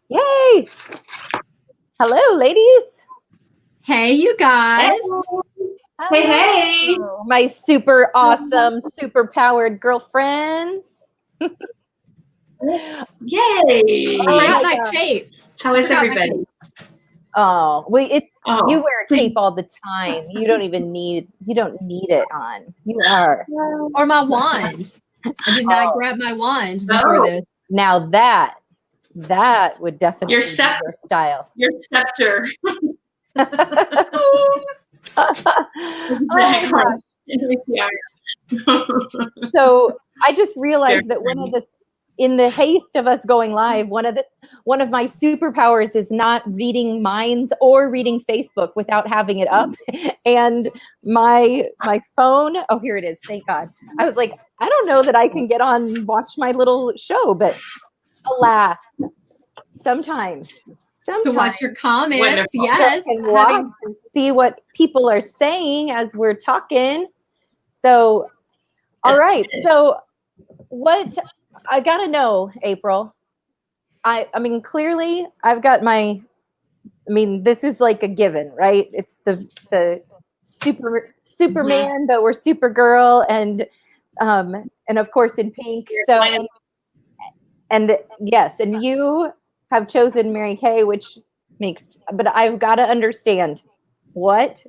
Yay! Hello, ladies. Hey, you guys. Hey. My super awesome, super powered girlfriends. Yay. I got my cape. How is everybody? Oh, you wear a cape Oh. all the time. You don't need it on. You are. Or my wand. I did not grab my wand before this. Now that would definitely Your be your style. Your scepter. Oh, so I just realized that in the haste of us going live, one of my superpowers is not reading minds or reading Facebook without having it up. And my phone, oh, here it is. Thank God. I was like, I don't know that I can get on and watch my little show, but alas, sometimes. To watch your comments, Wonderful. yes. And watch and see what people are saying as we're talking. So, all right. So what I gotta know, April. I mean, clearly I've got this is like a given, right? It's the Superman, but we're Supergirl, and of course in pink. So and yes, and you have chosen Mary Kay, which but I've got to understand what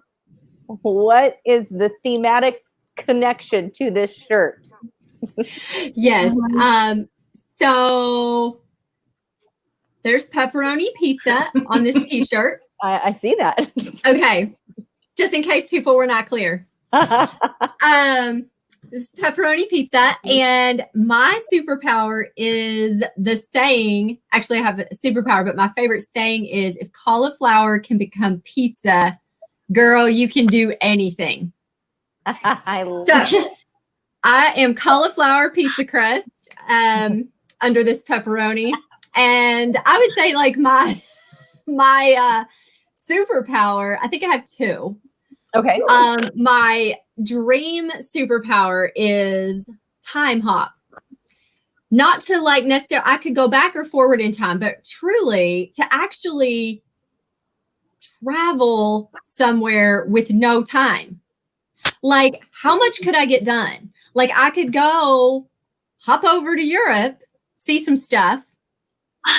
is the thematic connection to this shirt? Yes. So there's pepperoni pizza on this t-shirt. I see that. Okay. Just in case people were not clear. This is pepperoni pizza, and my superpower is the saying. Actually, I have a superpower, but my favorite saying is, if cauliflower can become pizza, girl, you can do anything. I am cauliflower pizza crust under this pepperoni. And I would say like my superpower, I think I have two. Okay. My dream superpower is time hop. Not to like necessarily, I could go back or forward in time, but truly to actually travel somewhere with no time. Like, how much could I get done? Like, I could go hop over to Europe, see some stuff,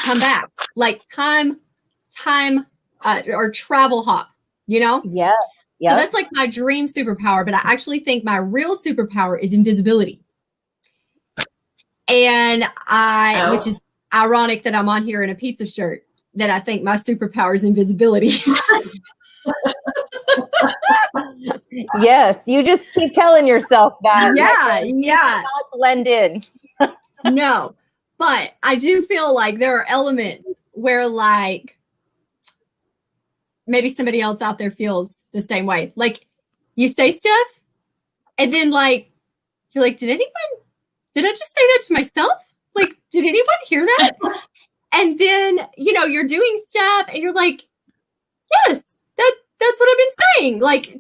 come back. Like time or travel hop, you know? Yeah. So that's like my dream superpower, but I actually think my real superpower is invisibility. And which is ironic that I'm on here in a pizza shirt, that I think my superpower is invisibility. Yes, you just keep telling yourself that. Yeah. Not blend in. No, but I do feel like there are elements where like maybe somebody else out there feels the same way. Like you say stuff and then like, you're like, did I just say that to myself? Like, did anyone hear that? And then, you're doing stuff and you're like, yes, that's what I've been saying. Like,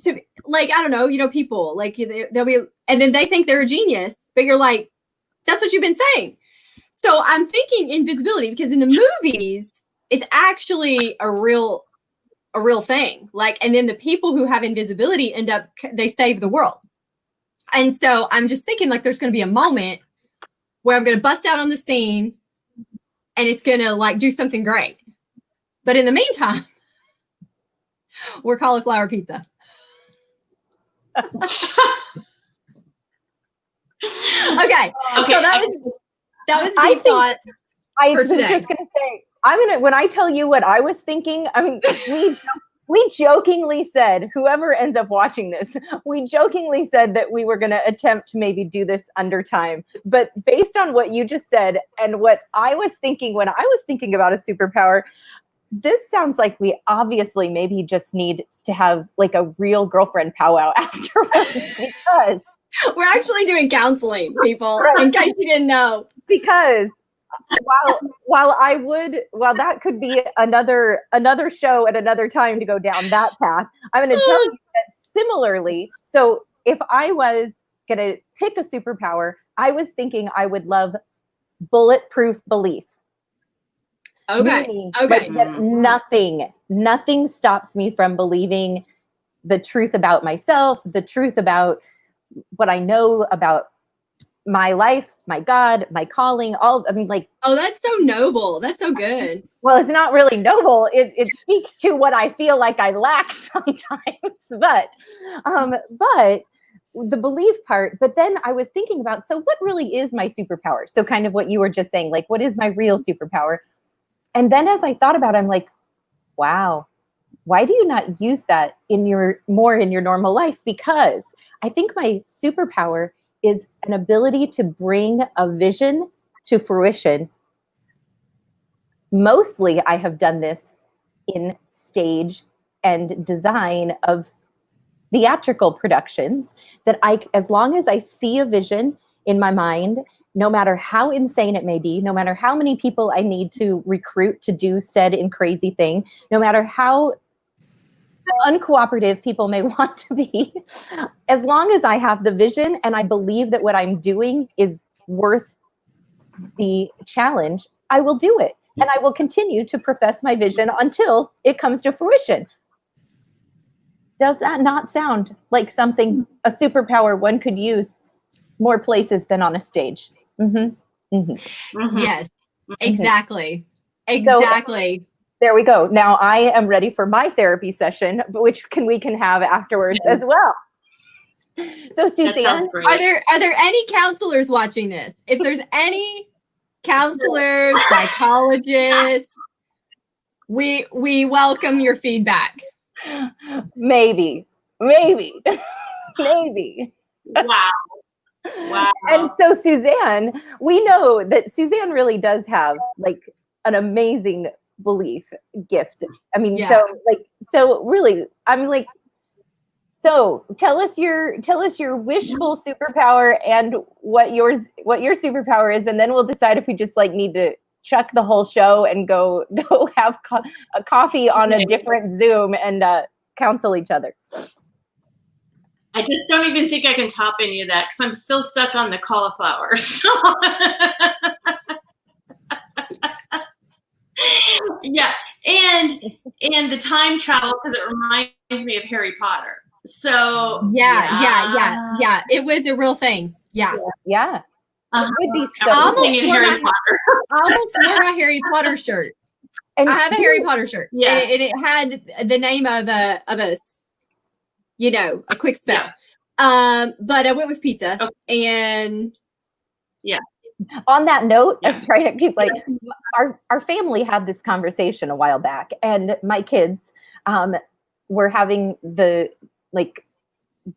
I don't know, people like they'll be, and then they think they're a genius, but you're like, that's what you've been saying. So I'm thinking invisibility, because in the movies, it's actually a real thing. Like, and then the people who have invisibility they save the world. And so I'm just thinking like there's going to be a moment where I'm going to bust out on the scene and it's going to like do something great. But in the meantime, we're cauliflower pizza. Okay. So that was deep thought. I was just going to say, when I tell you what I was thinking, I mean, we jokingly said, whoever ends up watching this, we jokingly said that we were going to attempt to maybe do this under time. But based on what you just said and what I was thinking when I was thinking about a superpower, this sounds like we obviously maybe just need to have like a real girlfriend powwow afterwards, because we're actually doing counseling, people, in case you didn't know. Because while that could be another show at another time to go down that path, I'm going to tell you that similarly. So if I was going to pick a superpower, I was thinking I would love bulletproof belief. Okay. Meaning, Okay. that nothing stops me from believing the truth about myself, the truth about what I know about my life, my God, my calling, all, I mean, like, Oh, that's so noble. That's so good. well, it's not really noble. It speaks to what I feel like I lack sometimes, but the belief part. But then I was thinking about, so what really is my superpower? So kind of what you were just saying, like, what is my real superpower? And then as I thought about it, I'm like, wow, why do you not use that more in your normal life? Because I think my superpower is an ability to bring a vision to fruition. Mostly I have done this in stage and design of theatrical productions, that as long as I see a vision in my mind, no matter how insane it may be, no matter how many people I need to recruit to do said and crazy thing, no matter how uncooperative people may want to be, as long as I have the vision and I believe that what I'm doing is worth the challenge, I will do it. And I will continue to profess my vision until it comes to fruition. Does that not sound like something, a superpower one could use more places than on a stage? Mm-hmm. Mm-hmm. Mhm. Yes, exactly. Exactly. So, there we go. Now I am ready for my therapy session, which we can have afterwards as well. So That Suzanne, sounds great. Are there any counselors watching this? If there's any counselors, psychologists, we welcome your feedback. maybe. Wow. Wow. And so Suzanne, we know that Suzanne really does have like an amazing belief gift. I mean, Yeah. so really, I'm like, so tell us your wishful superpower and what your superpower is, and then we'll decide if we just like need to chuck the whole show and go have a coffee on a different Zoom and counsel each other. I just don't even think I can top any of that because I'm still stuck on the cauliflower. So. Yeah, and the time travel, because it reminds me of Harry Potter. So Yeah. It was a real thing. Yeah. Yeah. Uh-huh. It would be I was so thinking Harry Potter. I almost wore my Harry Potter shirt. and I have a Harry Potter shirt. Yes. And it had the name of a a quick spell. Yeah. But I went with pizza. Okay. And on that note, I was Yeah. trying to keep like our family had this conversation a while back, and my kids were having the like,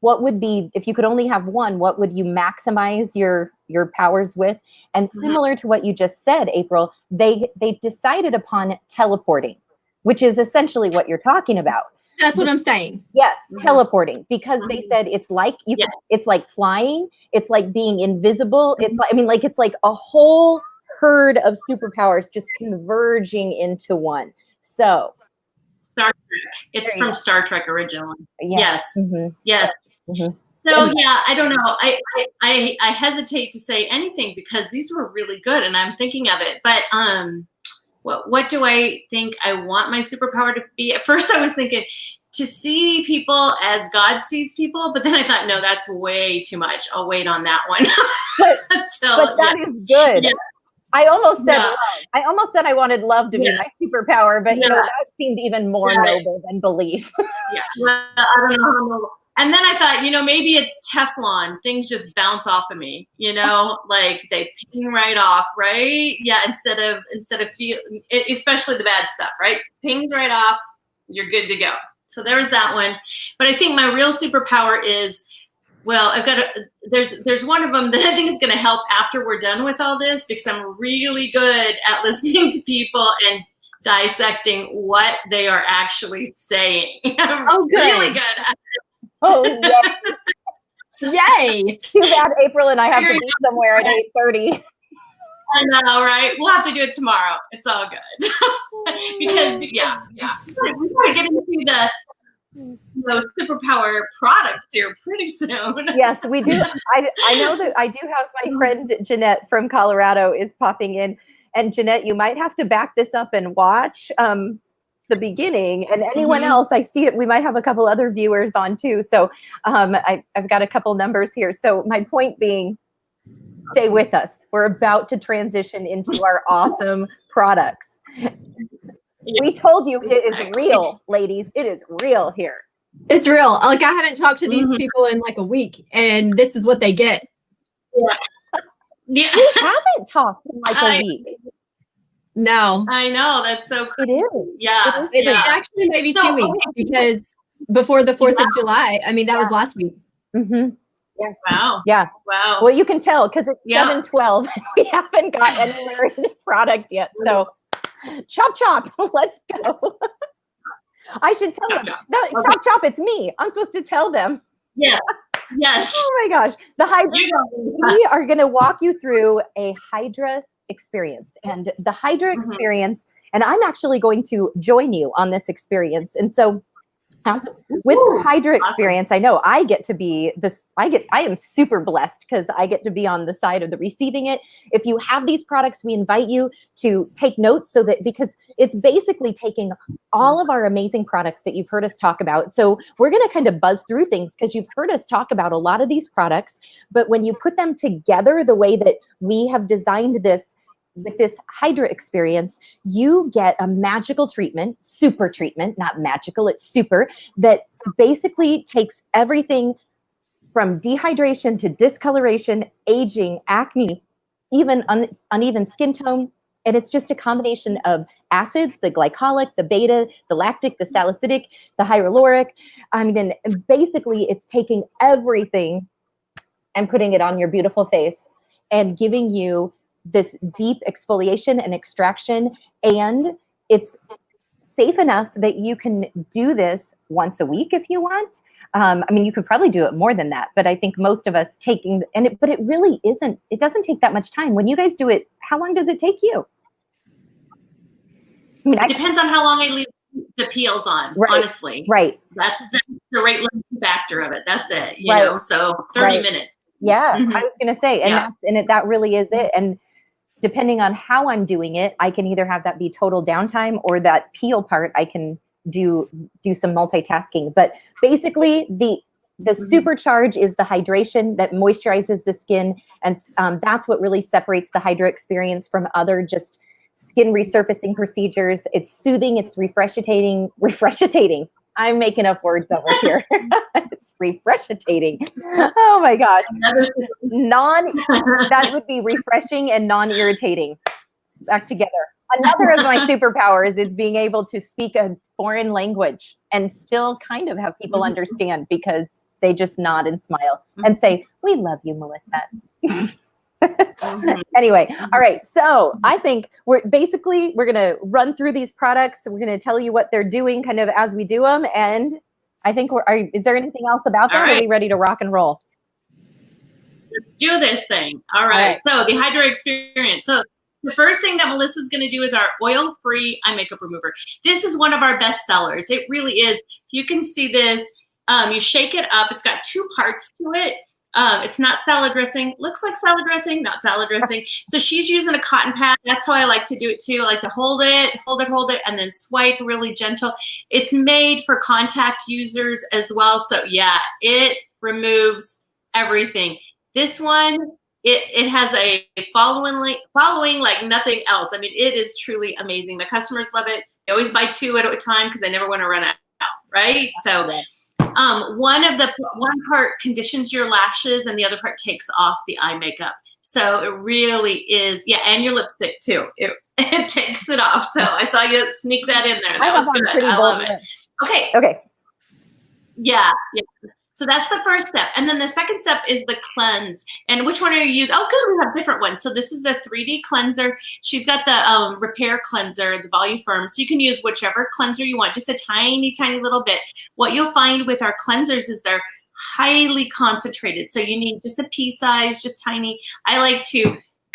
what would be, if you could only have one, what would you maximize your powers with? And similar to what you just said, April, they decided upon teleporting, which is essentially what you're talking about. that's what I'm saying. Yes, teleporting, because they said it's like it's like flying, it's like being invisible. It's like, I mean, like, it's like a whole herd of superpowers just converging into one. So Star Trek. It's There you from go. Star Trek originally. yeah. Yes. Mhm. Yes. Mhm. So yeah, I don't know. I hesitate to say anything because these were really good, and I'm thinking of it. But what do I think I want my superpower to be? At first, I was thinking to see people as God sees people, but then I thought, no, that's way too much. I'll wait on that one. But Until, that is good. Yeah. I almost said Yeah. love. I almost said I wanted love to be my superpower, but you know, Yeah. that seemed even more Yeah. noble than belief. Yeah. Well, I don't know how noble. And then I thought, maybe it's Teflon. Things just bounce off of me, like they ping right off, right? Yeah, instead of especially the bad stuff, right? Pings right off, you're good to go. So there's that one. But I think my real superpower is, well, there's one of them that I think is going to help after we're done with all this, because I'm really good at listening to people and dissecting what they are actually saying. I'm really good at it. Oh, yeah. Yay. Too bad April and I have to be somewhere at 8:30. I know, right? We'll have to do it tomorrow. It's all good. Because, we gotta get into the superpower products here pretty soon. Yes, we do. I know that I do have my friend Jeanette from Colorado is popping in, And Jeanette, you might have to back this up and watch the beginning. And anyone else, I see it. We might have a couple other viewers on too. So I've got a couple numbers here. So my point being, stay with us. We're about to transition into our awesome products. We told you it is real, ladies. It is real here. It's real. Like, I haven't talked to these people in like a week, and this is what they get. Yeah. We haven't talked in like a week. No. I know. That's so cool. It is. Yeah. It is. Actually, maybe 2 weeks, because before the 4th of July, I mean, that was last week. Mm-hmm. Yeah. Wow. Yeah. Wow. Well, you can tell because it's 7:12. We haven't got anywhere in the product yet. So chop, chop. Let's go. I should tell them. Chop, chop. It's me. I'm supposed to tell them. Yeah. Yes. Oh my gosh. The Hydra. We are going to walk you through a Hydra experience, and the Hydra experience. And I'm actually going to join you on this experience. And so with the Hydra experience, I know I get to be this, I am super blessed because I get to be on the side of the receiving it. If you have these products, we invite you to take notes, so that, because it's basically taking all of our amazing products that you've heard us talk about. So we're going to kind of buzz through things because you've heard us talk about a lot of these products, but when you put them together the way that we have designed this, with this Hydra experience, you get a magical treatment, super treatment, not magical, it's super, that basically takes everything from dehydration to discoloration, aging, acne, even uneven skin tone. And it's just a combination of acids, the glycolic, the beta, the lactic, the salicylic, the hyaluronic. I mean, and basically it's taking everything and putting it on your beautiful face and giving you this deep exfoliation and extraction. And it's safe enough that you can do this once a week if you want. I mean, you could probably do it more than that, but I think most of us but it really isn't, it doesn't take that much time. When you guys do it, how long does it take you? I mean, it depends on how long I leave the peels on, honestly. Right. That's the rate limiting factor of it. That's it. You know, so 30 minutes. Yeah, I was going to say, and that really is it. And depending on how I'm doing it, I can either have that be total downtime, or that peel part, I can do some multitasking. But basically, the supercharge is the hydration that moisturizes the skin, and that's what really separates the Hydra experience from other just skin resurfacing procedures. It's soothing, it's refreshitating. I'm making up words over here. It's refreshitating. Oh my gosh. That would be refreshing and non-irritating. Back together. Another of my superpowers is being able to speak a foreign language and still kind of have people understand, because they just nod and smile and say, "We love you, Melissa." Anyway, all right. So I think we're going to run through these products. We're going to tell you what they're doing kind of as we do them. And I think is there anything else about that? Right. Are we ready to rock and roll? Let's do this thing. All right. So the Hydra experience. So the first thing that Melissa's going to do is our oil-free eye makeup remover. This is one of our best sellers. It really is. You can see this. You shake it up. It's got 2 parts to it. It's not salad dressing. Looks like salad dressing, not salad dressing. So she's using a cotton pad. That's how I like to do it too. I like to hold it, and then swipe really gentle. It's made for contact users as well. So yeah, it removes everything. This one, it has a following like nothing else. I mean, it is truly amazing. The customers love it. They always buy 2 at a time because they never want to run out, right? So one part conditions your lashes and the other part takes off the eye makeup. So it really is, and your lipstick too. It takes it off. So I saw you sneak that in there. That was good. I love it. Okay. Yeah. So that's the first step. And then the second step is the cleanse. And which one are you using? Oh, good. We have different ones. So this is the 3D cleanser. She's got the repair cleanser, the volume firm. So you can use whichever cleanser you want, just a tiny, tiny little bit. What you'll find with our cleansers is they're highly concentrated. So you need just a pea size, just tiny. I like to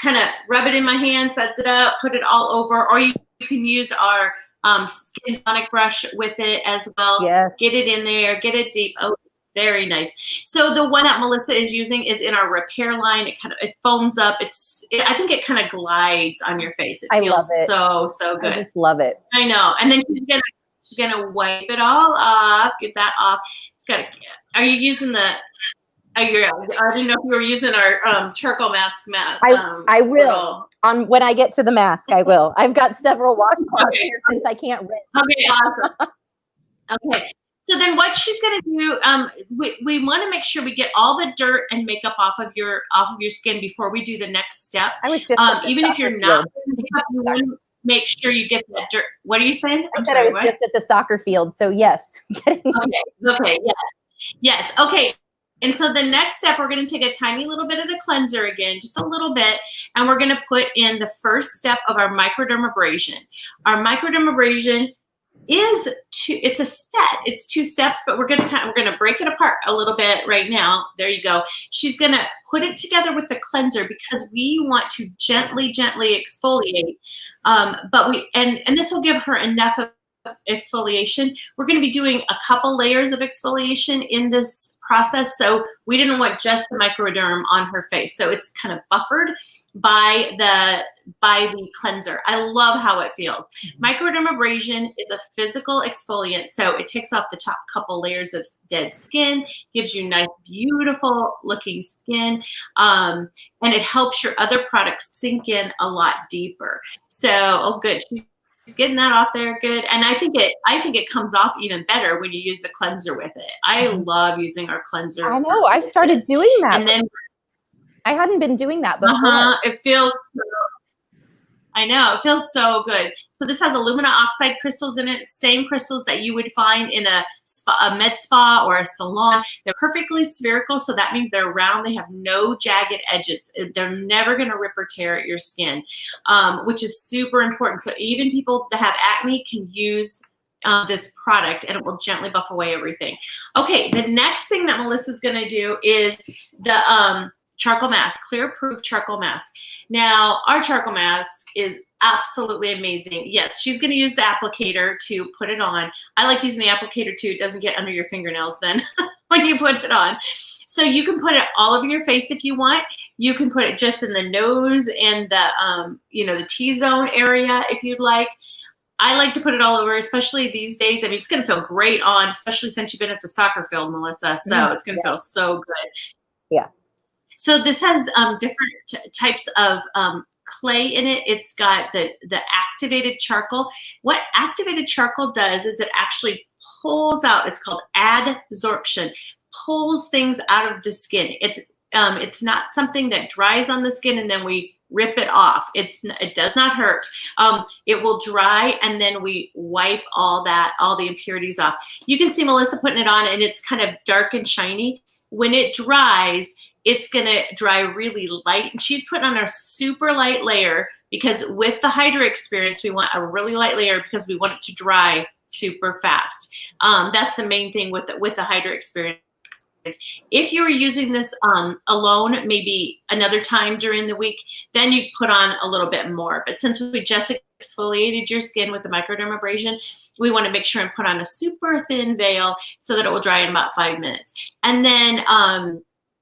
kind of rub it in my hand, set it up, put it all over, or you can use our skin tonic brush with it as well. Yes. Get it in there, get it deep. Oh, Very nice. So the one that Melissa is using is in our repair line. It foams up. I think it kind of glides on your face. It feels so good. I just love it. I know. And then she's gonna wipe it all off. Get that off. Are you using the? I didn't know if you were using our charcoal mask. I will. When I get to the mask, I will. I've got several washcloths here since I can't rinse. Okay, awesome. Okay. So then what she's going to do, we want to make sure we get all the dirt and makeup off of your skin before we do the next step. I was just even if you're not, you want to make sure you get that dirt. What are you saying? I was just at the soccer field. So yes. Okay. Yes. Okay. And so the next step, we're going to take a tiny little bit of the cleanser again, just a little bit, and we're going to put in the first step of our microdermabrasion. Our microdermabrasion it's a set. It's 2 steps, but we're gonna break it apart a little bit right now. There you go. She's gonna put it together with the cleanser because we want to gently exfoliate. And this will give her enough of exfoliation. We're going to be doing a couple layers of exfoliation in this process, so we didn't want just the microderm on her face, so it's kind of buffered by the cleanser. I love how it feels. Microdermabrasion is a physical exfoliant, so it takes off the top couple layers of dead skin, gives you nice, beautiful looking skin, and it helps your other products sink in a lot deeper. So, good. She's getting that off there, good. And I think it comes off even better when you use the cleanser with it. I love using our cleanser. I know. I've started doing that. And then I hadn't been doing that before. It feels I know, it feels so good. So this has alumina oxide crystals in it, same crystals that you would find in a med spa or a salon. They're perfectly spherical, so that means they're round. They have no jagged edges. They're never going to rip or tear at your skin, which is super important. So even people that have acne can use this product, and it will gently buff away everything. Okay, the next thing that Melissa's going to do is the charcoal mask, clear proof charcoal mask. Now, our charcoal mask is absolutely amazing. Yes, she's going to use the applicator to put it on. I like using the applicator too. It doesn't get under your fingernails then when you put it on. So you can put it all over your face if you want. You can put it just in the nose and the, the T-zone area if you'd like. I like to put it all over, especially these days. I mean, it's going to feel great on, especially since you've been at the soccer field, Melissa. So it's going to feel so good. Yeah. So this has different types of clay in it. It's got the activated charcoal. What activated charcoal does is it actually pulls out, it's called adsorption, pulls things out of the skin. It's not something that dries on the skin and then we rip it off. It does not hurt. It will dry and then we wipe all the impurities off. You can see Melissa putting it on and it's kind of dark and shiny. When it dries, it's going to dry really light. And she's putting on a super light layer because with the Hydra experience, we want a really light layer because we want it to dry super fast. That's the main thing with the Hydra experience. If you were using this alone, maybe another time during the week, then you put on a little bit more. But since we just exfoliated your skin with the microdermabrasion, we want to make sure and put on a super thin veil so that it will dry in about 5 minutes. And then,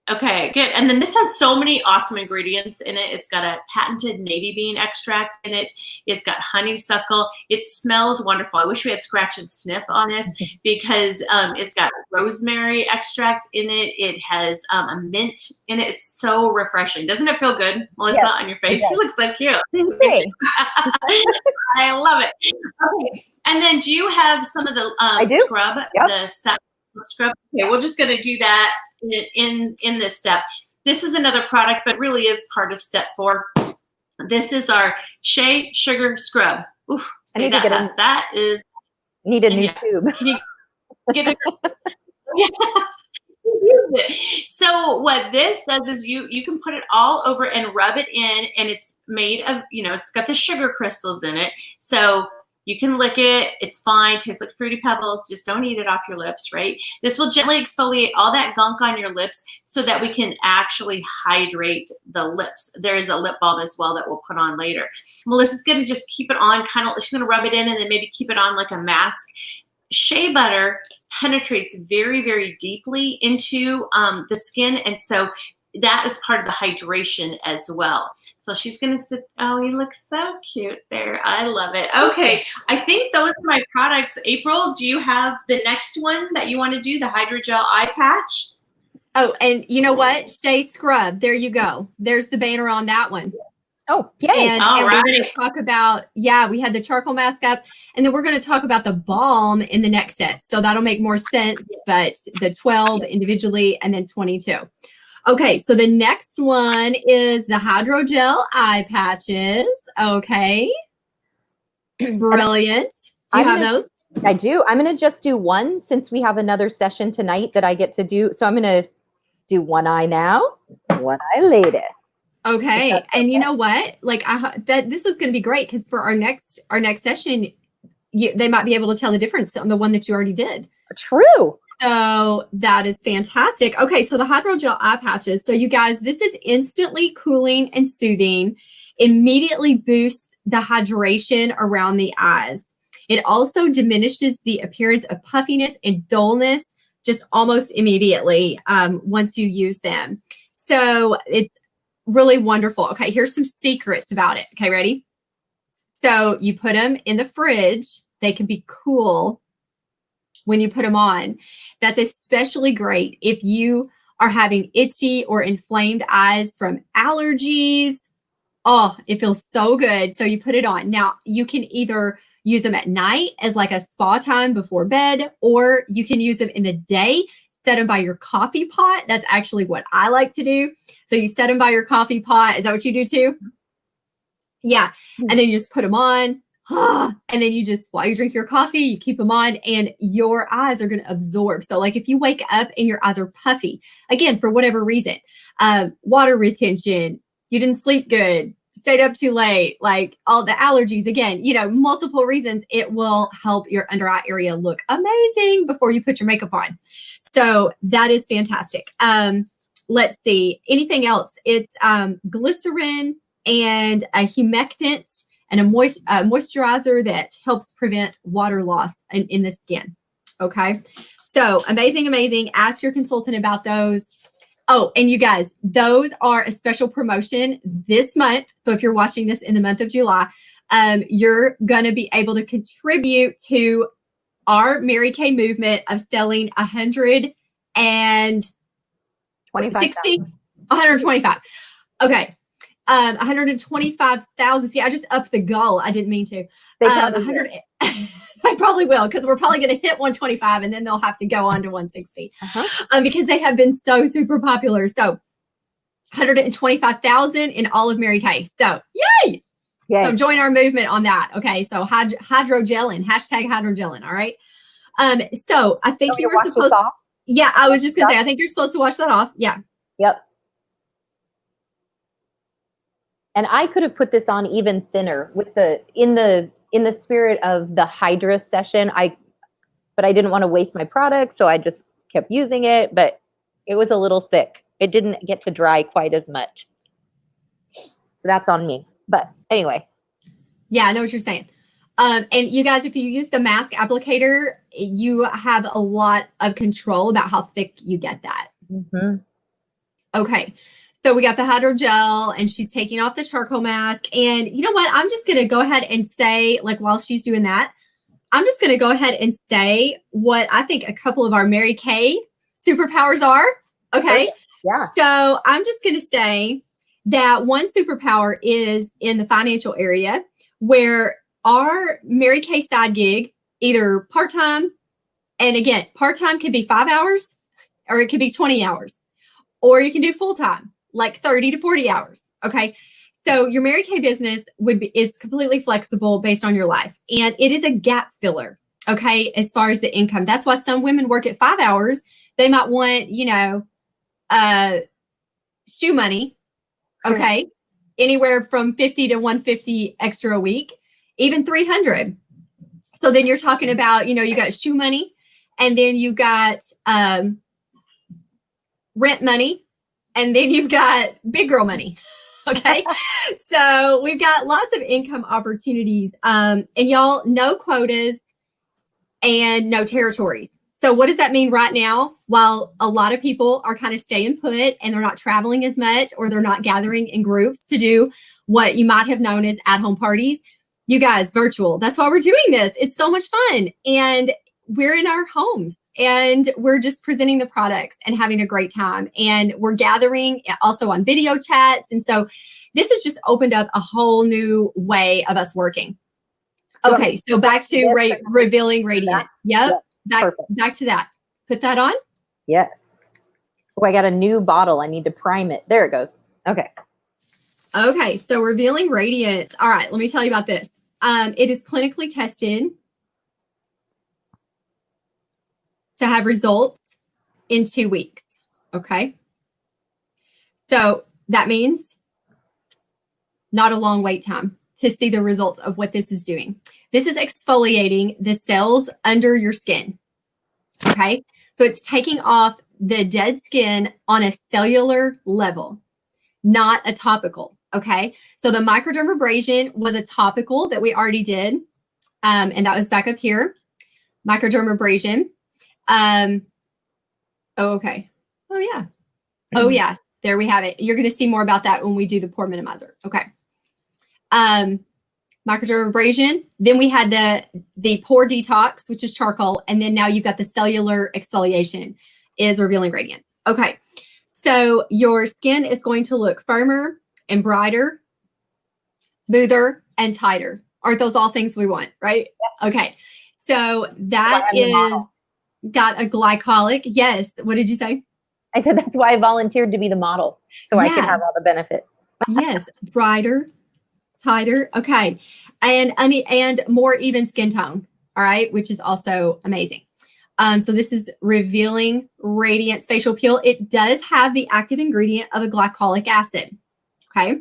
okay, good. And then this has so many awesome ingredients in it. It's got a patented navy bean extract in it. It's got honeysuckle. It smells wonderful. I wish we had scratch and sniff on this because it's got rosemary extract in it. It has a mint in it. It's so refreshing. Doesn't it feel good, Melissa, on your face? She looks so cute. I love it. Okay. And then do you have some of the scrub, the satin scrub? Okay, we're just going to do that in this step. This is another product, but really is part of step 4. This is our Shea Sugar Scrub. Oof, say that fast. That is. Need a new tube. Can you get it? So what this does is you can put it all over and rub it in, and it's made of, it's got the sugar crystals in it. So you can lick it. It's fine. Tastes like Fruity Pebbles. Just don't eat it off your lips, right? This will gently exfoliate all that gunk on your lips so that we can actually hydrate the lips. There is a lip balm as well that we'll put on later. Melissa's going to just keep it on she's going to rub it in and then maybe keep it on like a mask. shea butter penetrates very, very deeply into the skin. And so that is part of the hydration as well. So she's going to sit. Oh, he looks so cute there. I love it. Okay. I think those are my products. April, do you have the next one that you want to do, the Hydrogel Eye Patch? Oh, and you know what? Shea Scrub. There you go. There's the banner on that one. Oh, yay. And we're going to talk about, we had the charcoal mask up, and then we're going to talk about the balm in the next set. So that'll make more sense, but the 12 individually and then 22. Okay, so the next one is the Hydrogel Eye Patches. Okay. Brilliant. Do you have those? I do. I'm going to just do one since we have another session tonight that I get to do. So I'm going to do one eye now, one eye later. Okay. And you know what? Like this is going to be great because for our next session, they might be able to tell the difference on the one that you already did. True. So that is fantastic. Okay. So the Hydrogel Eye Patches. So you guys, this is instantly cooling and soothing, immediately boosts the hydration around the eyes. It also diminishes the appearance of puffiness and dullness just almost immediately once you use them. So it's really wonderful. Okay, here's some secrets about it. Okay, ready? So you put them in the fridge. They can be cool when you put them on. That's especially great if you are having itchy or inflamed eyes from allergies. Oh, it feels so good. So you put it on. Now, you can either use them at night as like a spa time before bed, or you can use them in the day. Set them by your coffee pot. That's actually what I like to do. So you set them by your coffee pot. Is that what you do too? Yeah. And then you just put them on. And then you just, while you drink your coffee, you keep them on and your eyes are going to absorb. So like if you wake up and your eyes are puffy, again, for whatever reason, water retention, you didn't sleep good, stayed up too late, like all the allergies, again, multiple reasons, it will help your under eye area look amazing before you put your makeup on. So that is fantastic. Let's see, anything else? It's glycerin and a humectant and a moisturizer that helps prevent water loss in the skin. Okay. So amazing, amazing. Ask your consultant about those. Oh, and you guys, those are a special promotion this month. So if you're watching this in the month of July, you're going to be able to contribute to our Mary Kay movement of selling 125. Okay. 125,000. See, I just upped the goal. I didn't mean to. They probably will, because we're probably going to hit 125 and then they'll have to go on to 160 because they have been so super popular. So 125,000 in all of Mary Kay. So yay! So join our movement on that. Okay. So hydrogelin, #hydrogelin. All right. So I think you were supposed to. Yeah, I was just going to say, I think you're supposed to wash that off. Yeah. Yep. And I could have put this on even thinner with in the spirit of the Hydra session. But I didn't want to waste my product, so I just kept using it, but it was a little thick. It didn't get to dry quite as much. So that's on me. But anyway. Yeah, I know what you're saying. And you guys, if you use the mask applicator, you have a lot of control about how thick you get that. Mm-hmm. Okay. So we got the hydrogel and she's taking off the charcoal mask. And you know what? I'm just going to go ahead and say, like, while she's doing that, I'm just going to go ahead and say what I think a couple of our Mary Kay superpowers are. Okay. Yeah. So I'm just going to say that one superpower is in the financial area, where our Mary Kay side gig, either part-time, and again, part-time can be 5 hours or it could be 20 hours, or you can do full-time, like 30 to 40 hours. Okay. So your Mary Kay business is completely flexible based on your life, and it is a gap filler. Okay. As far as the income, that's why some women work at 5 hours. They might want, shoe money. Okay. Anywhere from 50 to 150 extra a week, even 300. So then you're talking about, you got shoe money, and then you got rent money, and then you've got big girl money. Okay. So we've got lots of income opportunities. And y'all, no quotas. and no territories. So what does that mean right now? While a lot of people are kind of staying put and they're not traveling as much, or they're not gathering in groups to do what you might have known as at-home parties, you guys, virtual. That's why we're doing this. It's so much fun. And we're in our homes and we're just presenting the products and having a great time. And we're gathering also on video chats. And so this has just opened up a whole new way of us working. Okay, so back to revealing radiance. Yep. Back to that. Put that on. Yes. Oh, I got a new bottle. I need to prime it. There it goes. Okay. Okay, so revealing radiance. All right, let me tell you about this. It is clinically tested to have results in 2 weeks. Okay. So that means not a long wait time to see the results of what this is doing. This is exfoliating the cells under your skin. Okay. So it's taking off the dead skin on a cellular level, not a topical. Okay. So the microdermabrasion was a topical that we already did. And that was back up here. Microdermabrasion. Okay. Oh yeah. Oh yeah. There we have it. You're going to see more about that when we do the pore minimizer. Okay. Microdermabrasion. Then we had the pore detox, which is charcoal. And then now you've got the cellular exfoliation is revealing radiance. Okay. So your skin is going to look firmer and brighter, smoother and tighter. Aren't those all things we want, right? Okay. So that is got a glycolic. Yes. What did you say? I said that's why I volunteered to be the model, so I could have all the benefits. Yes. Brighter, tighter. Okay. And more even skin tone. All right. Which is also amazing. So this is revealing radiance facial peel. It does have the active ingredient of a glycolic acid. Okay.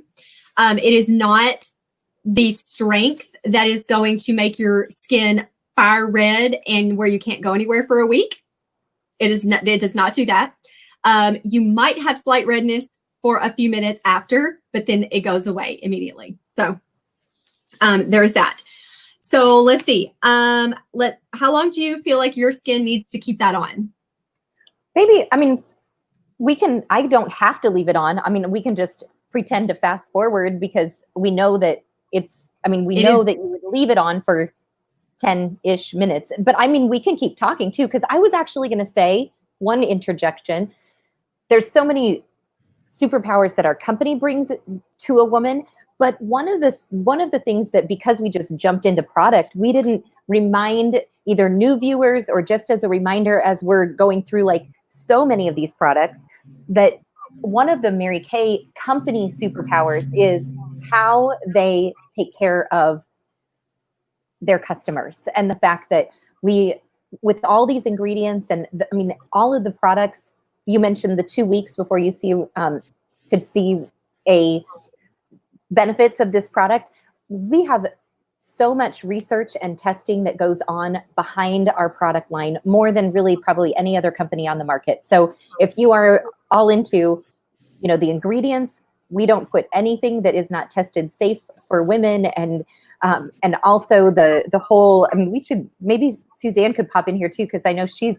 It is not the strength that is going to make your skin fire red and where you can't go anywhere for a week. It does not do that. You might have slight redness for a few minutes after, but then it goes away immediately. So there's that. So let's see. How long do you feel like your skin needs to keep that on? Maybe, I mean, I don't have to leave it on. I mean, we can just pretend to fast forward because we know that we know that you would leave it on for 10-ish minutes. But I mean, we can keep talking too, because I was actually going to say one interjection. There's so many superpowers that our company brings to a woman. But one of the things that, because we just jumped into product, we didn't remind either new viewers or just as a reminder as we're going through like so many of these products, that one of the Mary Kay company superpowers is how they take care of their customers, and the fact that with all these ingredients and all of the products, you mentioned the 2 weeks before you see to see a benefits of this product. We have so much research and testing that goes on behind our product line, more than really probably any other company on the market. So if you are all into, the ingredients, we don't put anything that is not tested safe for women, and also the whole, maybe Suzanne could pop in here too, because I know she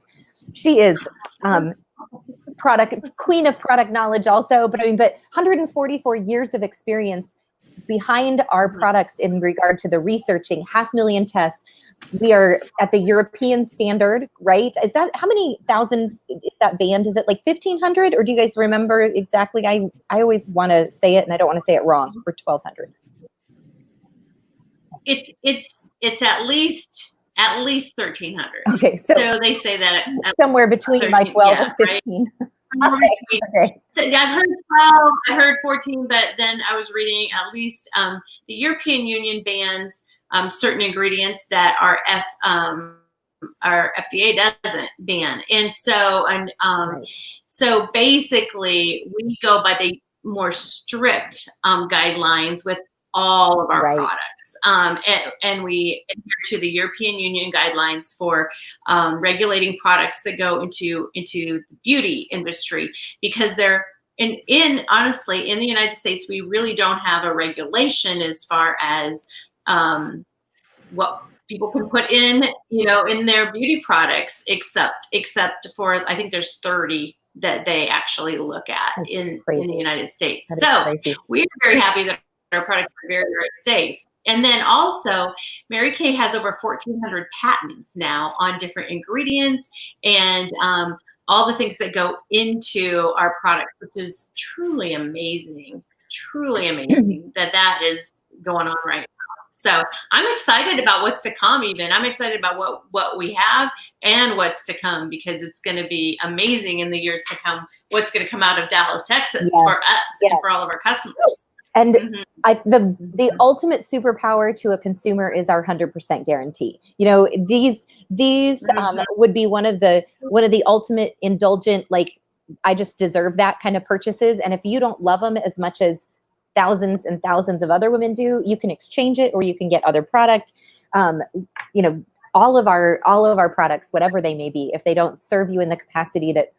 is queen of product knowledge also, but 144 years of experience behind our products in regard to the researching, 500,000 tests. We are at the European standard, right? Is that, how many thousands is that band? Is it like 1,500, or do you guys remember exactly? I always want to say it and I don't want to say it wrong. For 1,200. It's at least 1,300. Okay, so they say that somewhere between 13, my 12 and 15. Right? Okay. So I've heard 12, I heard 14, but then I was reading at least the European Union bans certain ingredients that our FDA doesn't ban, and so so basically we go by the more strict guidelines with all of our products, and we adhere to the European Union guidelines for regulating products that go into the beauty industry, because they're honestly in the United States we really don't have a regulation as far as what people can put in, in their beauty products, except for, I think there's 30 that they actually look at in the United States. So we're very happy that our products are very, very safe. And then also, Mary Kay has over 1,400 patents now on different ingredients and all the things that go into our product, which is truly amazing that is going on right now. So I'm excited about what's to come even. I'm excited about what we have and what's to come, because it's going to be amazing in the years to come, what's going to come out of Dallas, Texas for us and for all of our customers. And the ultimate superpower to a consumer is our 100% guarantee. These would be one of the ultimate indulgent, like, I just deserve that kind of purchases. And if you don't love them as much as thousands and thousands of other women do, you can exchange it, or you can get other product. All of our products, whatever they may be, if they don't serve you in the capacity that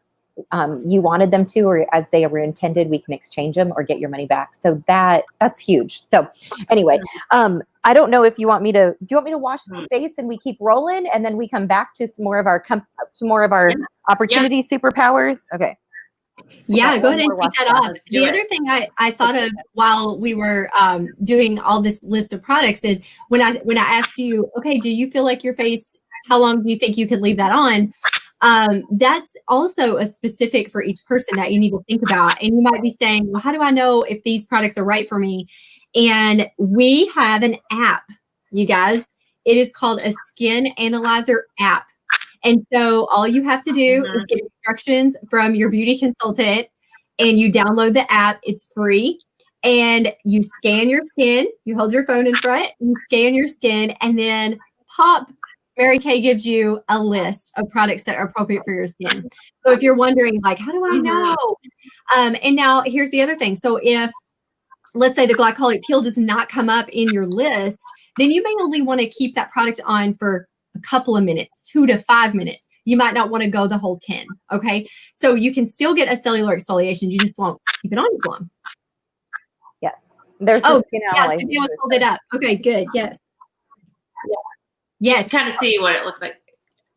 you wanted them to, or as they were intended, we can exchange them or get your money back. So that's huge. So anyway, I don't know if you want me to, do you want me to wash my face and we keep rolling and then we come back to some more of our opportunity superpowers? Okay. Yeah, go ahead and take that off. The other thing I thought of while we were doing all this list of products is when I asked you, okay, do you feel like your face, how long do you think you could leave that on? That's also a specific for each person that you need to think about. And you might be saying, well, how do I know if these products are right for me? And we have an app, you guys. It is called a Skin Analyzer app. And so all you have to do is get instructions from your beauty consultant, and you download the app. It's free. And you scan your skin. You hold your phone in front, you scan your skin, and then Mary Kay gives you a list of products that are appropriate for your skin. So if you're wondering, like, how do I know? And now here's the other thing. So if, let's say, the glycolic peel does not come up in your list, then you may only want to keep that product on for a couple of minutes, 2 to 5 minutes. You might not want to go the whole 10. Okay. So you can still get a cellular exfoliation. You just won't keep it on as long. Yes. There's yes, hold it up. Okay, good. Yes. Yes. Kind of see what it looks like.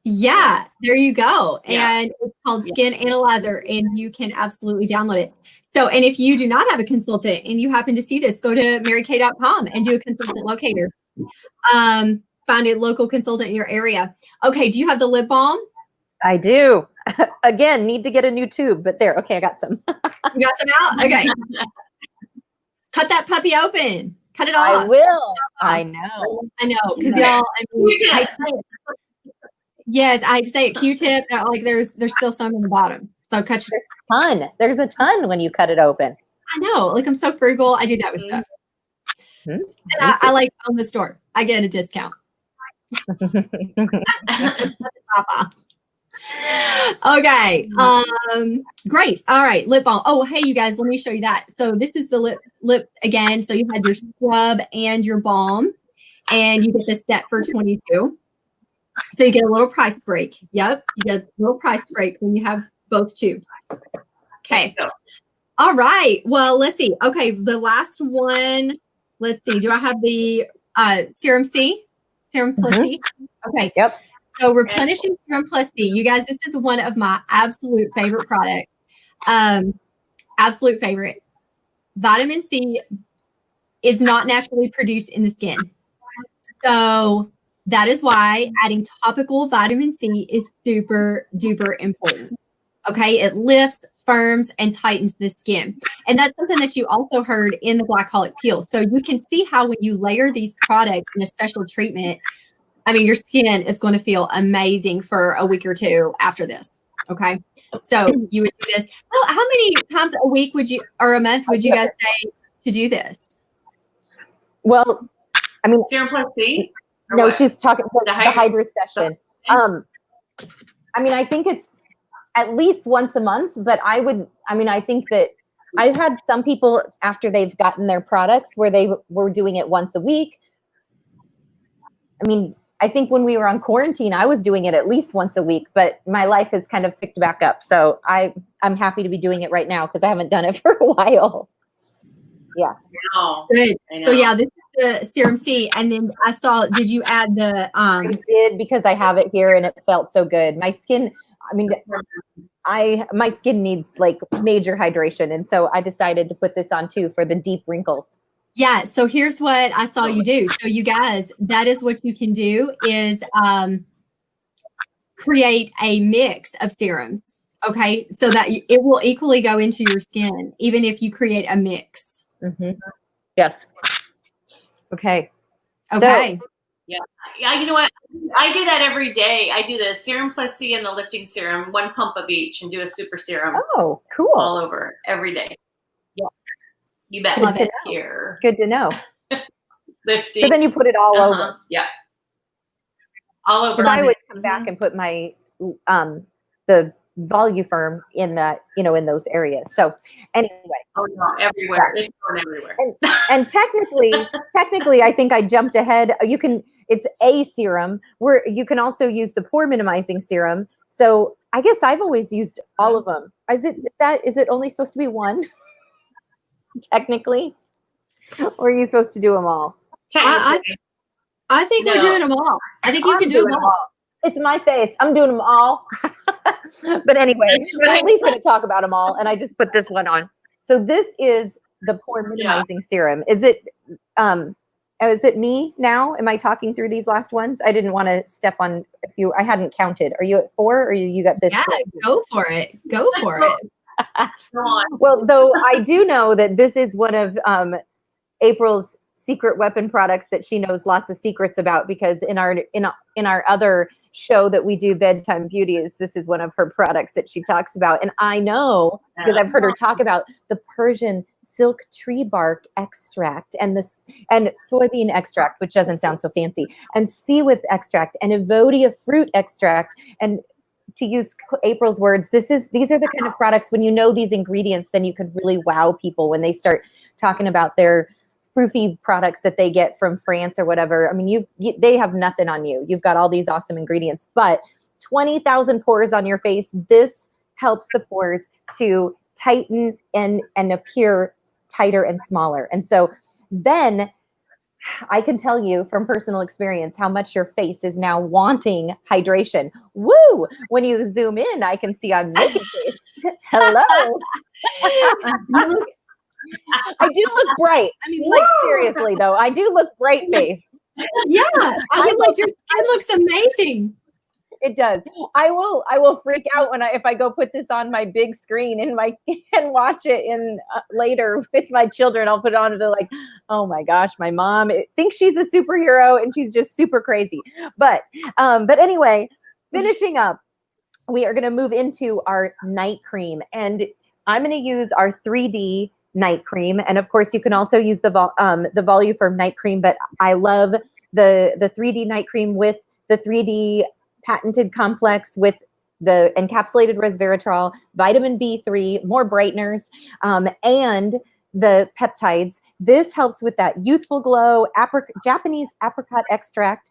Yeah, there you go. Yeah. And it's called Skin Analyzer, and you can absolutely download it. So, and if you do not have a consultant and you happen to see this, go to marykay.com and do a consultant locator. Find a local consultant in your area. Okay, do you have the lip balm? I do. Again, need to get a new tube, but there. Okay, I got some. You got some out? Okay. Cut that puppy open. Cut it off. I will. I know. Because y'all, yes, I say it. Q-tip. Like there's still some in the bottom. So cut your. There's a ton when you cut it open. I know. Like, I'm so frugal. I do that with stuff. And I like on the store. I get a discount. Okay. Great. All right. Lip balm. Oh, hey, you guys, let me show you that. So this is the lip again. So you had your scrub and your balm, and you get this set for $22. So you get a little price break. Yep. You get a little price break when you have both tubes. Okay. All right. Well, let's see. Okay. The last one. Let's see. Do I have the Serum C? Serum Plus C? Okay. Yep. So replenishing Serum Plus C. You guys, this is one of my absolute favorite products. Absolute favorite. Vitamin C is not naturally produced in the skin. So that is why adding topical vitamin C is super duper important. Okay. It lifts, firms, and tightens the skin. And that's something that you also heard in the glycolic peel. So you can see how when you layer these products in a special treatment, I mean, your skin is going to feel amazing for a week or two after this. Okay. So you would do this. Well, how many times a week or a month would you guys say to do this? Well, I mean, Serum Plus C? No, what? She's talking the Hydra session. I mean, I think it's at least once a month, but I think that I've had some people after they've gotten their products where they were doing it once a week. I mean, I think when we were on quarantine, I was doing it at least once a week, but my life has kind of picked back up. So I'm happy to be doing it right now because I haven't done it for a while. Yeah. Good. So yeah, this is the Serum C. And then I saw, did you add the I did, because I have it here and it felt so good. My skin, I mean, my skin needs like major hydration. And so I decided to put this on too for the deep wrinkles. Yeah. So here's what I saw you do. So you guys, that is what you can do is create a mix of serums. Okay. So that it will equally go into your skin, even if you create a mix. Mm-hmm. Yes. Okay. Okay. So, Yeah, you know what? I do that every day. I do the Serum Plus C and the lifting serum, 1 pump of each, and do a super serum. Oh, cool. All over every day. Yeah. You bet. Love it. Here. Good to know. Lifting. So then you put it all over. Yeah. All over. Because I always come back and put my the Voluform in that, in those areas. So anyway. Oh no, everywhere. It's going everywhere. And technically, I think I jumped ahead. It's a serum where you can also use the pore minimizing serum. So I guess I've always used all of them. Is it only supposed to be one? Technically, or are you supposed to do them all? I think we're doing them all. I think you can do them all. It's my face. I'm doing them all. But anyway, we're at least going to talk about them all. And I just put this one on. So this is the pore minimizing serum. Is it me now? Am I talking through these last ones? I didn't want to step on a few. I hadn't counted. Are you at 4 or you got this? Yeah, go for it. Go for it. Well, though I do know that this is one of April's secret weapon products that she knows lots of secrets about, because in our other show that we do, Bedtime Beauties, this is one of her products that she talks about. And I know, because I've heard her talk about the Persian silk tree bark extract and soybean extract, which doesn't sound so fancy, and sea whip extract and Evodia fruit extract. And to use April's words, these are the kind of products, when you know these ingredients, then you could really wow people when they start talking about their proofy products that they get from France or whatever. I mean, they have nothing on you. You've got all these awesome ingredients, but 20,000 pores on your face. This helps the pores to tighten and appear tighter and smaller. And so then I can tell you from personal experience how much your face is now wanting hydration. Woo! When you zoom in, I can see I'm making face. Hello. I do look bright. I mean, like, seriously though, I do look bright faced. Yeah, I was like, your skin looks amazing. It does. I will freak out if I go put this on my big screen and watch it later with my children. I'll put it on and they're like, oh my gosh, my mom thinks she's a superhero and she's just super crazy. But anyway, finishing up, we are going to move into our night cream, and I'm going to use our 3D night cream. And of course, you can also use the Voluform night cream, but I love the 3D night cream with the 3D patented complex with the encapsulated resveratrol, vitamin B3, more brighteners, and the peptides. This helps with that youthful glow. Japanese apricot extract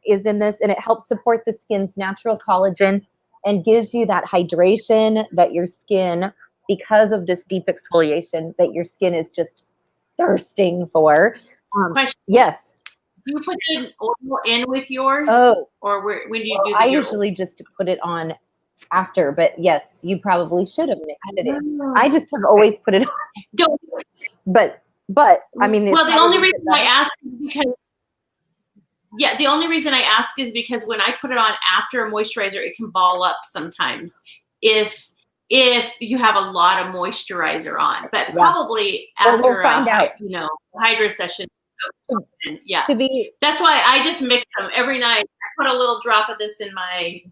is in this, and it helps support the skin's natural collagen and gives you that hydration that your skin, because of this deep exfoliation, that your skin is just thirsting for. Question. Yes. Do you put an oil in with yours? Oh. Or when do you do I usually just put it on after, but yes, you probably should have mixed it in. I just have always put it on. Don't. But I mean, well, the only reason I ask is because the only reason I ask is because when I put it on after a moisturizer, it can ball up sometimes if you have a lot of moisturizer on, but probably after we'll find out. Hydra session. Yeah. To that's why I just mix them every night. I put a little drop of this in my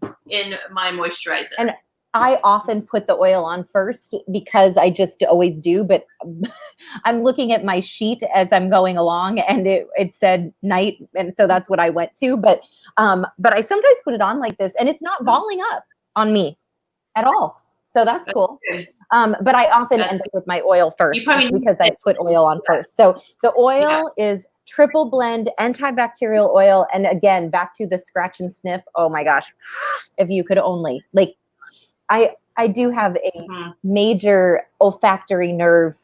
moisturizer. And I often put the oil on first because I just always do, but I'm looking at my sheet as I'm going along and it said night. And so that's what I went to. But I sometimes put it on like this and it's not balling up on me at all. So that's cool. Good. But I often end up with my oil first because I put oil on first. So the oil is triple blend antibacterial oil. And again, back to the scratch and sniff. Oh my gosh. If you could only, like, I I do have a major olfactory nerve,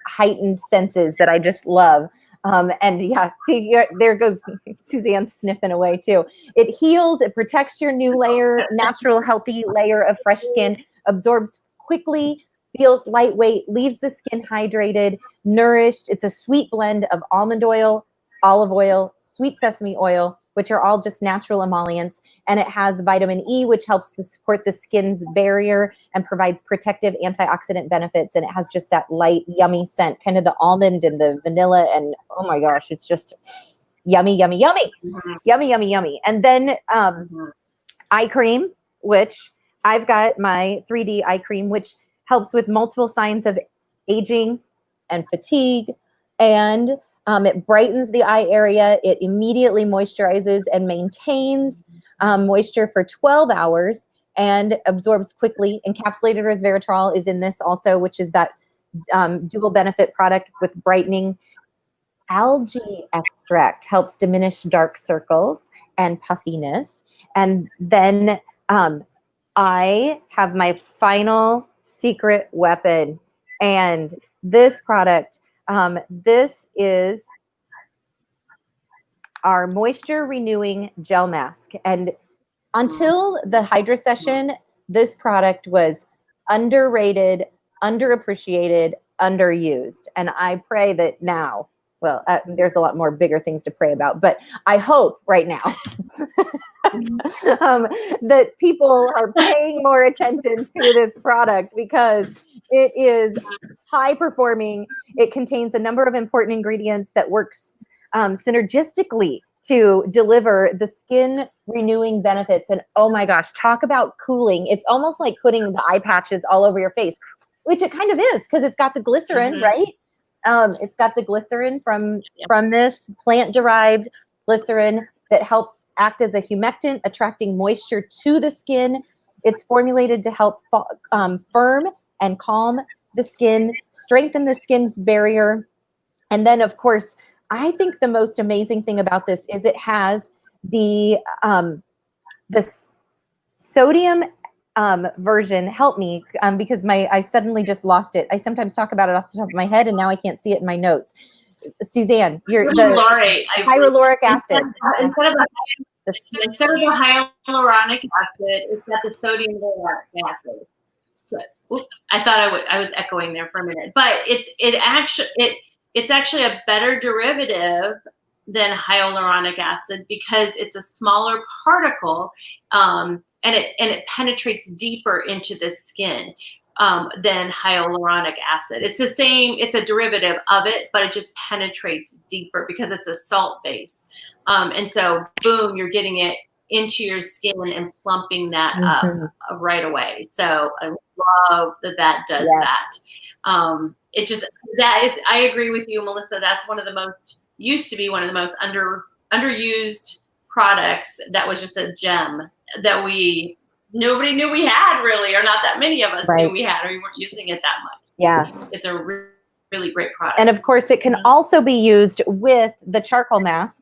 heightened senses that I just love. And yeah, see, there goes Suzanne sniffing away too. It heals, it protects your new layer, natural, healthy layer of fresh skin, absorbs quickly, feels lightweight, leaves the skin hydrated, nourished. It's a sweet blend of almond oil, olive oil, sweet sesame oil, which are all just natural emollients. And it has vitamin E, which helps to support the skin's barrier and provides protective antioxidant benefits. And it has just that light, yummy scent, kind of the almond and the vanilla. And oh my gosh, it's just yummy, yummy, yummy, yummy, yummy, yummy. And then eye cream, which I've got my 3D eye cream, which helps with multiple signs of aging and fatigue. And it brightens the eye area. It immediately moisturizes and maintains moisture for 12 hours and absorbs quickly. Encapsulated resveratrol is in this also, which is that dual benefit product with brightening. Algae extract helps diminish dark circles and puffiness. And then I have my final secret weapon. And this product, this is our moisture renewing gel mask. And until the Hydra session, this product was underrated, underappreciated, underused. And I pray that now, well, there's a lot more bigger things to pray about, but I hope right now that people are paying more attention to this product because it is high performing. It contains a number of important ingredients that works synergistically to deliver the skin renewing benefits. And oh my gosh, talk about cooling. It's almost like putting the eye patches all over your face, which it kind of is because it's got the glycerin, right? It's got the glycerin from this plant-derived glycerin that help act as a humectant, attracting moisture to the skin. It's formulated to help firm and calm the skin, strengthen the skin's barrier. And then, of course, I think the most amazing thing about this is it has the sodium version. Help me, because I suddenly just lost it. I sometimes talk about it off the top of my head, and now I can't see it in my notes. Suzanne, you're the hyaluronic acid. Instead of the hyaluronic acid, it's got the sodium hyaluronic acid. So, I thought I was echoing there for a minute, but it's actually a better derivative than hyaluronic acid because it's a smaller particle, and it penetrates deeper into the skin than hyaluronic acid. It's the same. It's a derivative of it, but it just penetrates deeper because it's a salt base. And so, boom, you're getting it into your skin and plumping that up right away. So I love that does that. It just, I agree with you, Melissa. That's used to be one of the most underused products. That was just a gem that nobody knew we had really, or not that many of us knew we had, or we weren't using it that much. Yeah. It's a really great product. And of course it can also be used with the charcoal mask.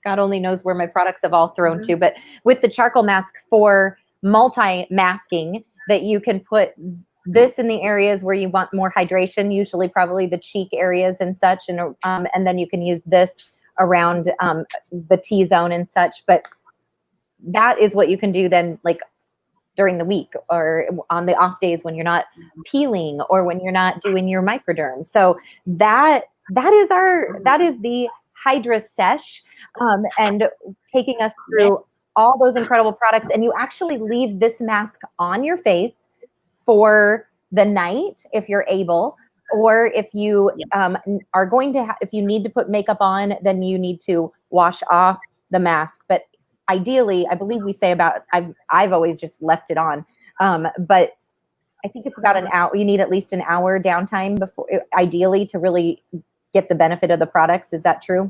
God only knows where my products have all thrown to, but with the charcoal mask for multi-masking, that you can put this in the areas where you want more hydration, usually probably the cheek areas and such, and then you can use this around the T-zone and such. But that is what you can do then, like during the week or on the off days when you're not peeling or when you're not doing your microderm. So that is the Hydra Sesh, and taking us through all those incredible products. And you actually leave this mask on your face for the night if you're able, or if you are going to, if you need to put makeup on, then you need to wash off the mask. But ideally, I believe we say about, I've always just left it on, but I think it's about an hour. You need at least an hour downtime before, ideally, to really get the benefit of the products. Is that true?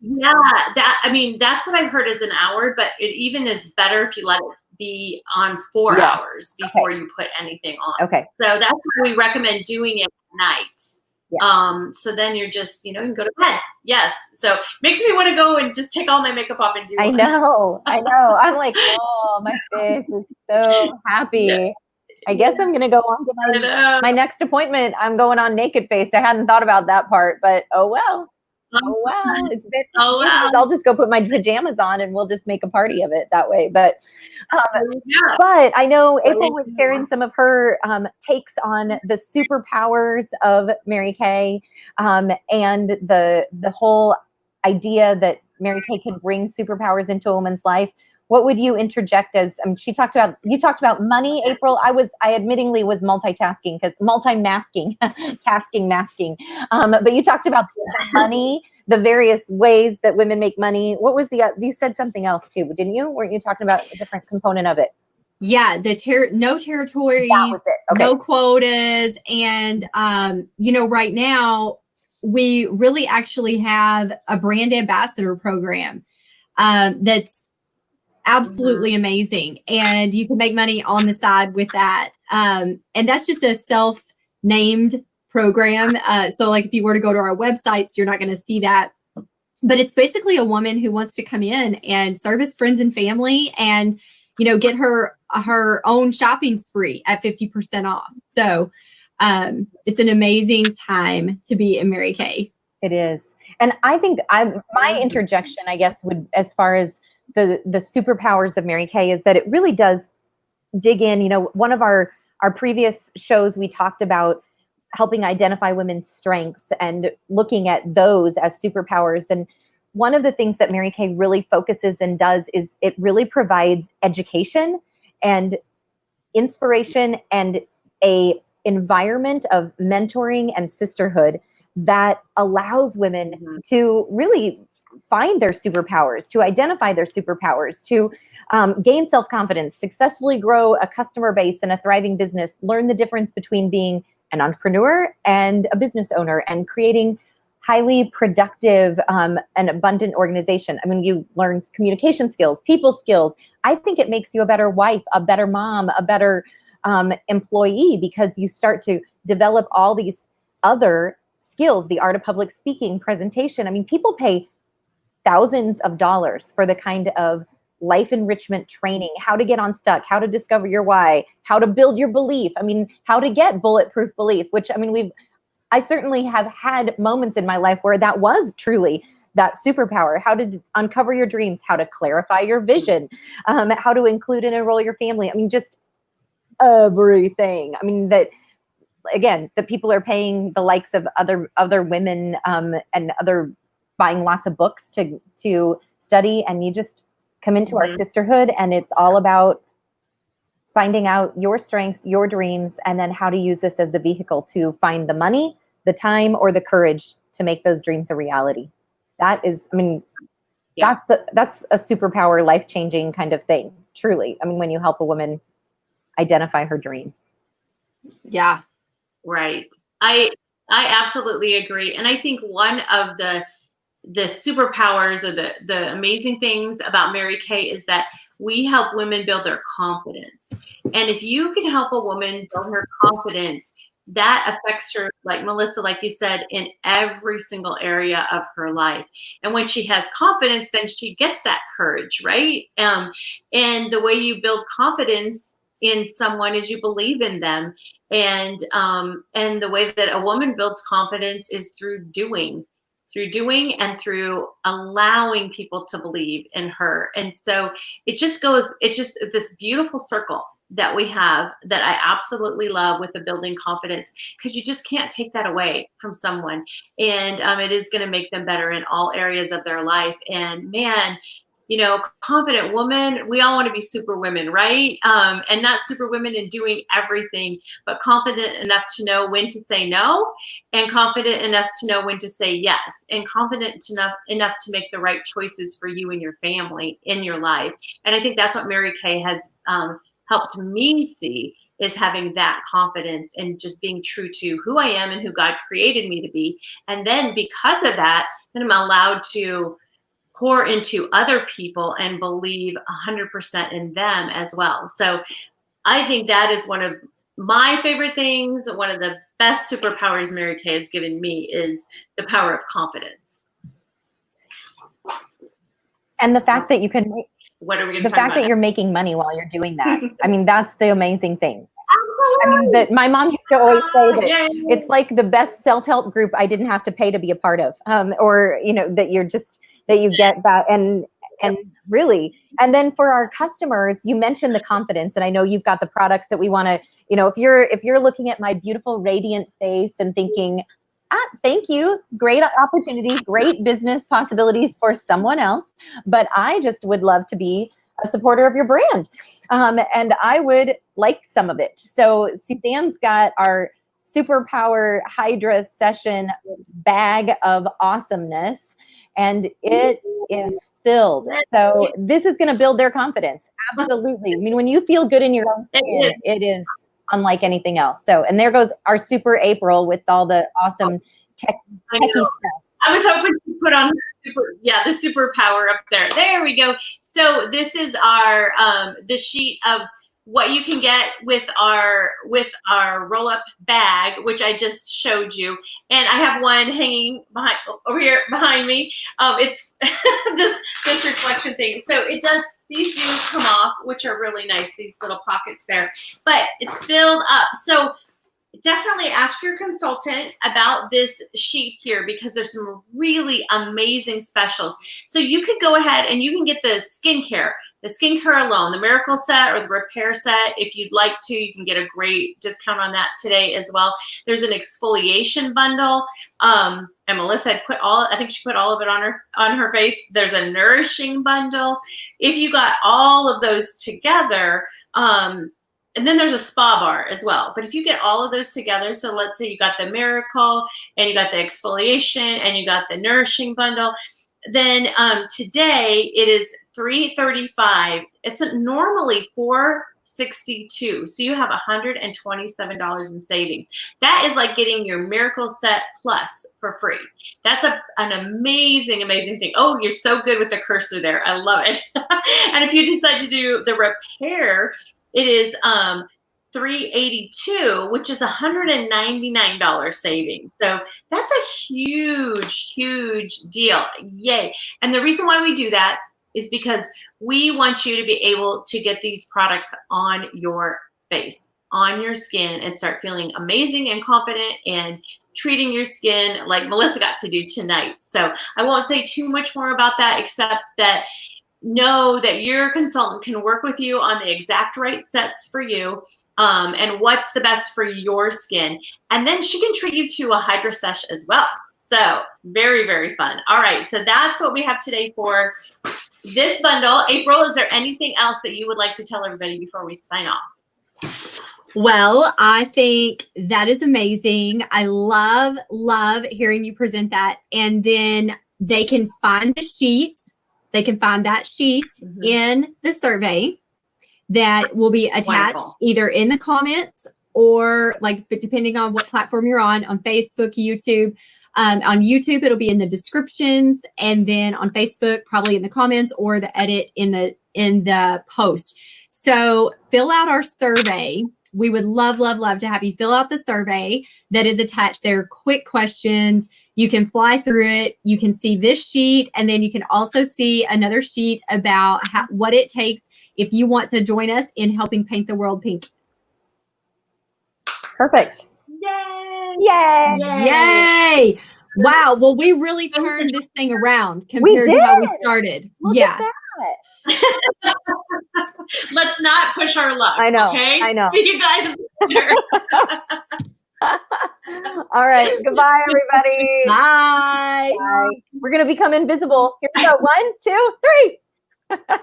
Yeah, that's what I've heard is an hour, but it even is better if you let it be on 4 hours before you put anything on. Okay. So that's why we recommend doing it at night. So then you're just, you can go to bed. Yes. So makes me want to go and just take all my makeup off and do I one. know. I'm like, oh, my face is so happy. Yeah. I guess I'm going to go on to my next appointment. I'm going on naked faced. I hadn't thought about that part, but oh well. Oh well, it's been. Oh well. I'll just go put my pajamas on and we'll just make a party of it that way. But I know April was sharing some of her takes on the superpowers of Mary Kay, and the whole idea that Mary Kay can bring superpowers into a woman's life. What would you interject as? You talked about money, April. I admittingly was multitasking because masking. But you talked about money, the various ways that women make money. What was you said something else too, didn't you? Weren't you talking about a different component of it? Yeah, no territories, no quotas. And, right now we really actually have a brand ambassador program that's absolutely amazing. And you can make money on the side with that. And that's just a self-named program. So like if you were to go to our websites, you're not going to see that. But it's basically a woman who wants to come in and service friends and family and, get her own shopping spree at 50% off. So it's an amazing time to be in Mary Kay. It is. And I think my interjection, I guess, would, as far as the superpowers of Mary Kay, is that it really does dig in. One of our previous shows, we talked about helping identify women's strengths and looking at those as superpowers. And one of the things that Mary Kay really focuses and does is it really provides education and inspiration and a environment of mentoring and sisterhood that allows women to really find their superpowers, to identify their superpowers, to gain self-confidence, successfully grow a customer base and a thriving business, learn the difference between being an entrepreneur and a business owner, and creating highly productive and abundant organization. You learn communication skills, people skills. I think it makes you a better wife, a better mom, a better employee, because you start to develop all these other skills, the art of public speaking, presentation. People pay thousands of dollars for the kind of life enrichment training, how to get unstuck, how to discover your why, how to build your belief. How to get bulletproof belief, which I certainly have had moments in my life where that was truly that superpower. How to uncover your dreams, how to clarify your vision, how to include and enroll your family. Just everything. That, again, that people are paying the likes of other women and other buying lots of books to study, and you just come into our sisterhood, and it's all about finding out your strengths, your dreams, and then how to use this as the vehicle to find the money, the time, or the courage to make those dreams a reality. That is, that's a superpower, life-changing kind of thing, truly. when you help a woman identify her dream. Yeah. Right. I absolutely agree. And I think one of the superpowers or the amazing things about Mary Kay is that we help women build their confidence. And if you can help a woman build her confidence, that affects her, like Melissa, like you said, in every single area of her life. And when she has confidence, then she gets that courage, right? And the way you build confidence in someone is you believe in them. And the way that a woman builds confidence is through doing and through allowing people to believe in her. And so it's just this beautiful circle that we have that I absolutely love with the building confidence, because you just can't take that away from someone. And it is going to make them better in all areas of their life. And man, confident woman, we all want to be super women, right? And not super women in doing everything, but confident enough to know when to say no, and confident enough to know when to say yes, and confident enough to make the right choices for you and your family in your life. And I think that's what Mary Kay has helped me see, is having that confidence and just being true to who I am and who God created me to be. And then because of that, then I'm allowed to pour into other people and believe 100% in them as well. So I think that is one of my favorite things, one of the best superpowers Mary Kay has given me is the power of confidence. And the fact that you can make, what are we going to the fact that you're making money while you're doing that. I mean, that's the amazing thing. I mean, that my mom used to always say that it's like the best self-help group I didn't have to pay to be a part of, or, you know, that you're just, that you get that. And really, and then for our customers, you mentioned the confidence, and I know you've got the products that we want to, you know, if you're looking at my beautiful radiant face and thinking, thank you, great opportunity, great business possibilities for someone else, but I just would love to be a supporter of your brand. And I would like some of it. So Suzanne's got our Superpower Hydra session bag of awesomeness, and it is filled. So this is going to build their confidence. Absolutely. I mean, when you feel good in your own skin, it is unlike anything else. So, and there goes our Super April with all the awesome techie stuff. I was hoping to put on the superpower up there. There we go. So this is our the sheet of what you can get with our roll-up bag, which I just showed you, and I have one hanging over here behind me. It's this reflection thing. So it does. These do come off, which are really nice. These little pockets there, but it's filled up. So definitely ask your consultant about this sheet here, because there's some really amazing specials. So you could go ahead and you can get the skincare alone, the miracle set or the repair set. If you'd like to, you can get a great discount on that today as well. There's an exfoliation bundle. And Melissa had I think she put all of it on her face. There's a nourishing bundle. If you got all of those together, and then there's a spa bar as well. But if you get all of those together, so let's say you got the miracle and you got the exfoliation and you got the nourishing bundle, then today it is $335. It's normally $462. So you have $127 in savings. That is like getting your miracle set plus for free. That's an amazing, amazing thing. Oh, you're so good with the cursor there. I love it. And if you decide to do the repair, it is $382, which is $199 savings. So that's a huge, huge deal. Yay. And the reason why we do that is because we want you to be able to get these products on your face, on your skin, and start feeling amazing and confident and treating your skin like Melissa got to do tonight. So I won't say too much more about that, except that know that your consultant can work with you on the exact right sets for you, and what's the best for your skin. And then she can treat you to a Hydra sesh as well. So very, very fun. All right, so that's what we have today for this bundle. April, is there anything else that you would like to tell everybody before we sign off? Well, I think that is amazing. I love hearing you present that. And then they can find the sheet. They can find that sheet in the survey that will be attached either in the comments or, like, depending on what platform you're on Facebook, YouTube. On YouTube, it'll be in the descriptions, and then on Facebook, probably in the comments or the edit in the post. So fill out our survey. We would love to have you fill out the survey that is attached there. Quick questions. You can fly through it. You can see this sheet, and then you can also see another sheet about what it takes if you want to join us in helping paint the world pink. Perfect. Yay! Yay! Yay! Wow. Well, we really turned this thing around compared to how we started. Look at that. Let's not push our luck. I know. Okay? I know. See you guys later. All right. Goodbye, everybody. Bye. Bye. We're going to become invisible. Here we go. 1, 2, 3.